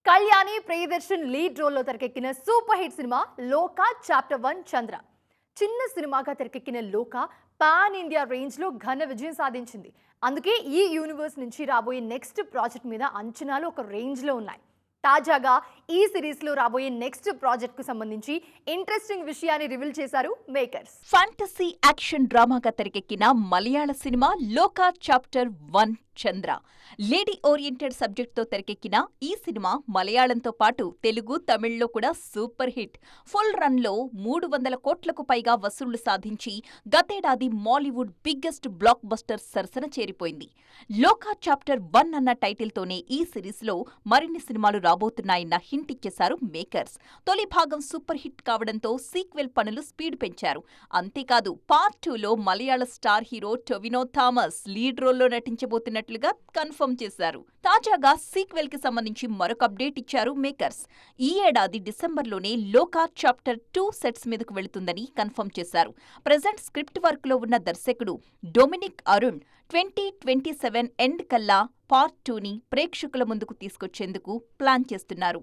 Kalyani Priyadarshan lead రోల్లో తెరకెక్కిన super hit cinema లోకా chapter 1 చంద్ర. చిన్న సినిమాగా తెరకెక్కిన లోకా పాన్ ఇండియా రేంజ్ లో ఘన విజయం సాధించింది. అందుకే ఈ యూనివర్స్ నుంచి రాబోయే నెక్స్ట్ ప్రాజెక్ట్ మీద అంచనాలు ఒక రేంజ్ లో ఉన్నాయి. తాజాగా ఈ సిరీస్ లో రాబోయే నెక్స్ట్ ప్రాజెక్ట్ కు సంబంధించి ఇంట్రెస్టింగ్ విషయాన్ని రివీల్ చేశారు మేకర్స్. ఫ్యాంటసీ యాక్షన్ డ్రామాగా తెరకెక్కిన మలయాళ సినిమా లోకా చాప్టర్ 1 చంద్ర. లేడీ ఓరియంటెడ్ సబ్జెక్ట్తో తెరకెక్కిన ఈ సినిమా మలయాళంతో పాటు తెలుగు, తమిళ్లో కూడా సూపర్ హిట్. ఫుల్ రన్లో 300 కోట్లకు పైగా వసూళ్లు సాధించి గతేడాది మాలీవుడ్ బిగ్గెస్ట్ బ్లాక్ బస్టర్ సరసన చేరిపోయింది. లోకా చాప్టర్ 1 అన్న టైటిల్తోనే ఈ సిరీస్లో మరిన్ని సినిమాలు రాబోతున్నాయన్న హింట్ ఇచ్చేశారు మేకర్స్. తొలి భాగం సూపర్ హిట్ కావడంతో సీక్వెల్ పనులు స్పీడ్ పెంచారు. అంతేకాదు పార్ట్ 2లో మలయాళ star hero Tovino Thomas lead రోల్లో నటించబోతున్నట్లుగా కన్ఫర్మ్ చేశారు. తాజాగా సీక్వెల్ కి సంబంధించి మరొక అప్డేట్ ఇచ్చారు మేకర్స్. ఈ ఏడాది డిసెంబర్లోనే లోకా చాప్టర్ 2 సెట్స్ మీదకు వెళుతుందని కన్ఫర్మ్ చేశారు. ప్రెజెంట్ స్క్రిప్ట్ వర్క్ లో ఉన్న దర్శకుడు డొమినిక్ అరుణ్ 2027 ఎండ్ కల్లా పార్ట్ 2ని ప్రేక్షకుల ముందుకు తీసుకొచ్చేందుకు ప్లాన్ చేస్తున్నారు.